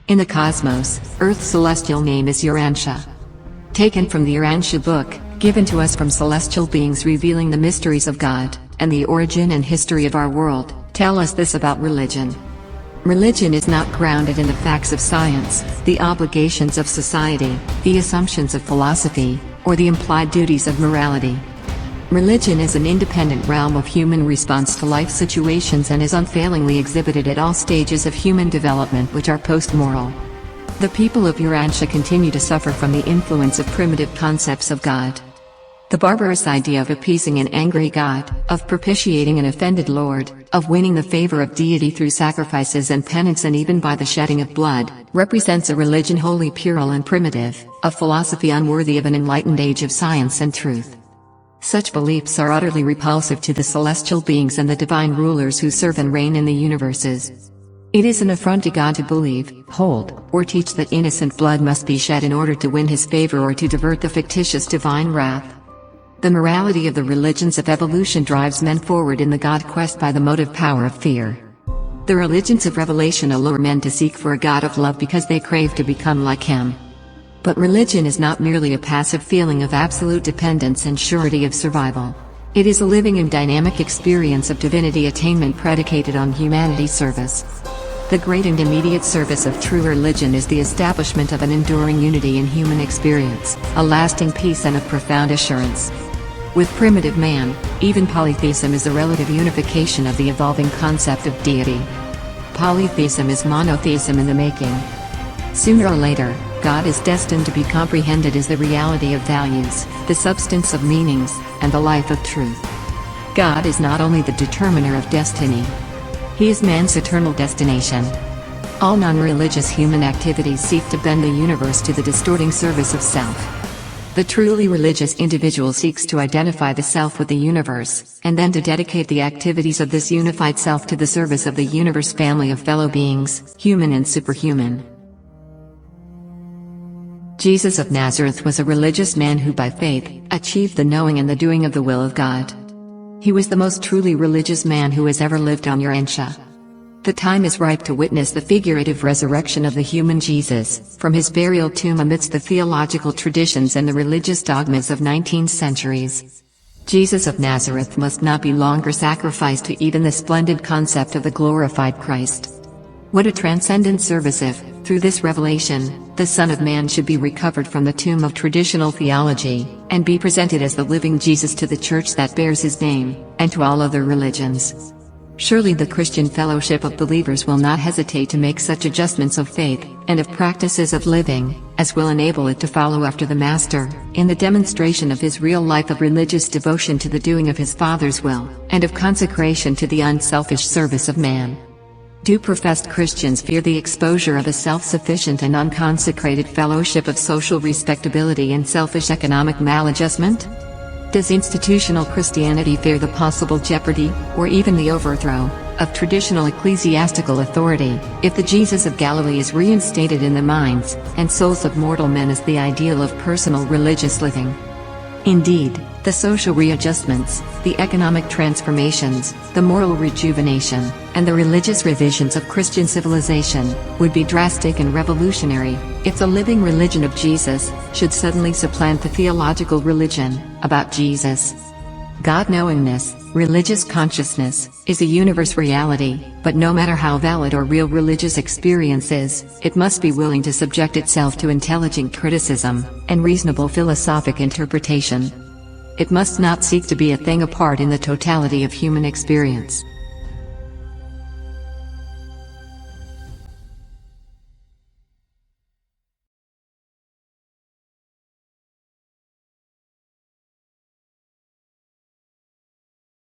In the cosmos, Earth's celestial name is Urantia. Taken from the Urantia book, given to us from celestial beings revealing the mysteries of God, and the origin and history of our world, tell us this about religion. Religion is not grounded in the facts of science, the obligations of society, the assumptions of philosophy, or the implied duties of morality. Religion is an independent realm of human response to life situations and is unfailingly exhibited at all stages of human development which are post-moral. The people of Urantia continue to suffer from the influence of primitive concepts of God. The barbarous idea of appeasing an angry God, of propitiating an offended Lord, of winning the favor of deity through sacrifices and penance and even by the shedding of blood, represents a religion wholly puerile and primitive, a philosophy unworthy of an enlightened age of science and truth. Such beliefs are utterly repulsive to the celestial beings and the divine rulers who serve and reign in the universes. It is an affront to God to believe, hold, or teach that innocent blood must be shed in order to win his favor or to divert the fictitious divine wrath. The morality of the religions of evolution drives men forward in the God quest by the motive power of fear. The religions of revelation allure men to seek for a God of love because they crave to become like him. But religion is not merely a passive feeling of absolute dependence and surety of survival. It is a living and dynamic experience of divinity attainment predicated on humanity's service. The great and immediate service of true religion is the establishment of an enduring unity in human experience, a lasting peace and a profound assurance. With primitive man, even polytheism is a relative unification of the evolving concept of deity. Polytheism is monotheism in the making. Sooner or later, God is destined to be comprehended as the reality of values, the substance of meanings, and the life of truth. God is not only the determiner of destiny. He is man's eternal destination. All non-religious human activities seek to bend the universe to the distorting service of self. The truly religious individual seeks to identify the self with the universe, and then to dedicate the activities of this unified self to the service of the universe family of fellow beings, human and superhuman. Jesus of Nazareth was a religious man who by faith, achieved the knowing and the doing of the will of God. He was the most truly religious man who has ever lived on Urantia. The time is ripe to witness the figurative resurrection of the human Jesus, from his burial tomb amidst the theological traditions and the religious dogmas of 19 centuries. Jesus of Nazareth must not be longer sacrificed to even the splendid concept of the glorified Christ. What a transcendent service if, through this revelation, the Son of Man should be recovered from the tomb of traditional theology, and be presented as the living Jesus to the church that bears his name, and to all other religions. Surely the Christian fellowship of believers will not hesitate to make such adjustments of faith, and of practices of living, as will enable it to follow after the Master, in the demonstration of his real life of religious devotion to the doing of his Father's will, and of consecration to the unselfish service of man. Do professed Christians fear the exposure of a self-sufficient and unconsecrated fellowship of social respectability and selfish economic maladjustment? Does institutional Christianity fear the possible jeopardy, or even the overthrow, of traditional ecclesiastical authority, if the Jesus of Galilee is reinstated in the minds and souls of mortal men as the ideal of personal religious living? Indeed, the social readjustments, the economic transformations, the moral rejuvenation, and the religious revisions of Christian civilization would be drastic and revolutionary if the living religion of Jesus should suddenly supplant the theological religion about Jesus. God-knowingness, religious consciousness, is a universe reality, but no matter how valid or real religious experience is, it must be willing to subject itself to intelligent criticism and reasonable philosophic interpretation. It must not seek to be a thing apart in the totality of human experience.